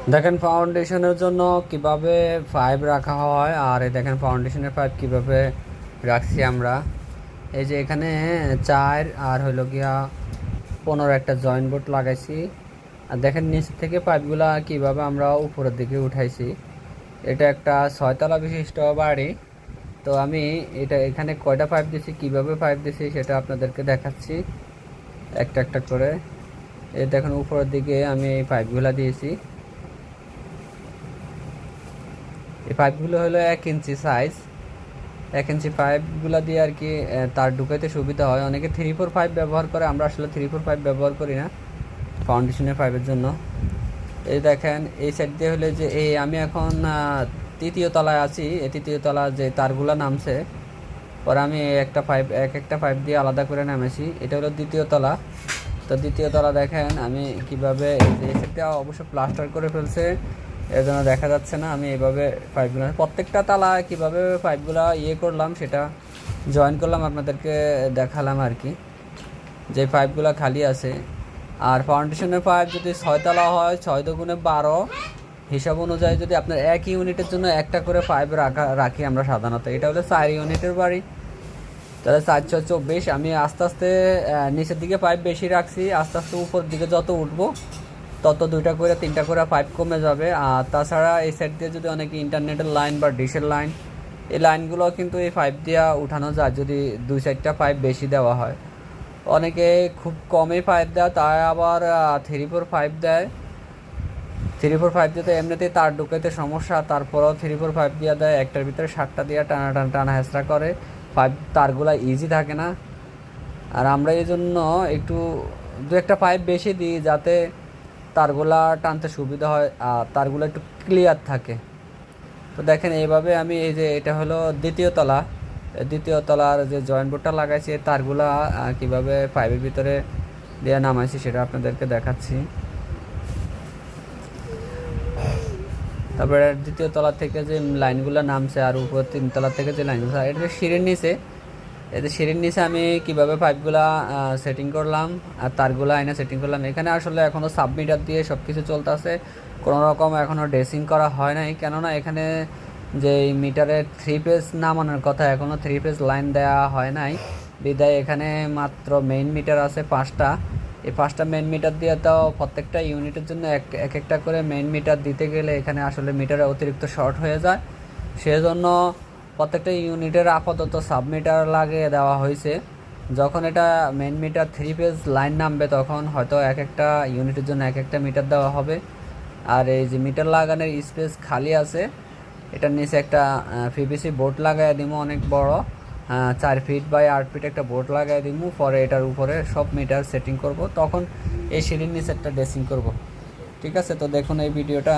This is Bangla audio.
দেখেন ফাউন্ডেশনের জন্য কিভাবে পাইপ রাখা হয়, আর এই দেখেন ফাউন্ডেশনের পাইপ কিভাবে রাখছি আমরা। এই যে এখানে 4 আর হইল গিয়া 15 একটা জয়েন্ট বোর্ড লাগাইছি। আর দেখেন নিচ থেকে পাইপগুলা কিভাবে আমরা উপরের দিকে উঠাইছি। এটা একটা 6 তলা বিশিষ্ট বাড়ি। তো আমি এটা এখানে কয়টা পাইপ দিছি, কিভাবে পাইপ দিছি সেটা আপনাদেরকে দেখাচ্ছি একটা একটা করে। এই দেখেন উপরের দিকে আমি এই পাইপগুলা দিয়েছি। এই পাইপগুলো হলো 1 ইঞ্চি সাইজ। 1 ইঞ্চি পাইপগুলো দিয়ে আর কি তার ঢুকাইতে সুবিধা হয়। অনেকে 3-4 পাইপ ব্যবহার করে, আমরা আসলে 3-4 পাইপ ব্যবহার করি না ফাউন্ডেশনের পাইপের জন্য। এই দেখেন এই সাইড দিয়ে হলে যে এই আমি এখন 3য় তলায় আছি। এই 3য় তলা যে তারগুলো নামছে, পরে আমি একটা পাইপ একটা পাইপ দিয়ে আলাদা করে নামেছি। এটা হলো 2য় তলা। তো 2য় তলা দেখেন আমি কিভাবে এই সাইডটা অবশ্য প্লাস্টার করে ফেলছে, এর জন্য দেখা যাচ্ছে না। আমি এভাবে পাইপগুলো প্রত্যেকটা তালা কিভাবে পাইপগুলো করলাম সেটা জয়েন করলাম, আপনাদেরকে দেখালাম আর কি, যে পাইপগুলো খালি আছে। আর ফাউন্ডেশনের পাইপ যদি 6 তলা হয়, 6×12 হিসাব অনুযায়ী যদি আপনার এক ইউনিটের জন্য একটা করে পাইপ রাখি আমরা সাধারণত। এটা হলো 4 ইউনিটের বাড়ি, তাহলে 4×4 = 24। আমি আস্তে আস্তে নিচের দিকে পাইপ বেশি রাখছি, আস্তে আস্তে উপর দিকে যত উঠবো তত 2টা করে 3টা করে পাইপ কমে যাবে। আর তাছাড়া এই সাইড দিয়ে যদি অনেকে ইন্টারনেটের লাইন বা ডিশের লাইন, এই লাইনগুলো কিন্তু এই পাইপ দিয়ে উঠানো যায় যদি 2-4টা পাইপ বেশি দেওয়া হয়। অনেকে খুব কমই পাইপ দেয়, তাই আবার 3-4 পাইপ দেয়। 3-4 পাইপ দিতে এমনিতেই তার ঢুকাইতে সমস্যা, তারপরেও 3-4 পাইপ দিয়ে দেয়। একটার ভিতরে 7টা দিয়ে টানা টানা টানা হেঁচড়া করে, পাইপ তারগুলা ইজি থাকে না। আর আমরা এই জন্য একটু 2-একটা পাইপ বেশি দিই যাতে তারগুলা টানতে সুবিধা হয় আর তারগুলো একটু ক্লিয়ার থাকে। তো দেখেন এইভাবে আমি এই যে এটা হলো 2য় তলা, 2য় তলার যে জয়েন্ট বোর্ডটা লাগাইছি তারগুলা কিভাবে পাইপের ভিতরে দিয়ে নামাইছি সেটা আপনাদেরকে দেখাচ্ছি। তারপরে 2য় তলা থেকে যে লাইনগুলো নামছে আর উপর 3 তলা থেকে যে লাইনগুলো, এটা সিঁড়ির নিচে, এতে সিঁড়ির নিচে আমি কিভাবে পাইপগুলা সেটিং করলাম আর তারগুলো আইনা সেটিং করলাম। এখানে আসলে এখনও সাবমিটার দিয়ে সব কিছু চলতেছে, কোনো রকম এখনও ড্রেসিং করা হয় নাই, কেননা এখানে যে মিটারে 3 পেজ নামানোর কথা এখনও 3 পেজ লাইন দেওয়া হয় নাই বিদায় এখানে মাত্র মেইন মিটার আছে 5টা। এই 5টা মেইন মিটার দিয়ে তো প্রত্যেকটা ইউনিটের জন্য এক একটা করে মেইন মিটার দিতে গেলে এখানে আসলে মিটারে অতিরিক্ত শর্ট হয়ে যায়। সেজন্য প্রত্যেকটা ইউনিটের আপাতত সাবমিটার লাগিয়ে দেওয়া হয়েছে। যখন এটা মেইন মিটার 3 পেজ লাইন নামবে তখন হয়তো একটা ইউনিটের জন্য একটা মিটার দেওয়া হবে। আর এই যে মিটার লাগানোর স্পেস খালি আছে, এটার নিচে একটা পিভিসি বোর্ড লাগাই দিব অনেক বড়, 4 ফিট বাই 8 ফিট একটা বোর্ড লাগাই দিব। পরে এটার উপরে সব মিটার সেটিং করব, তখন এই সিঁড়ির নিচে একটা ড্রেসিং করব। ঠিক আছে, তো দেখুন এই ভিডিওটা।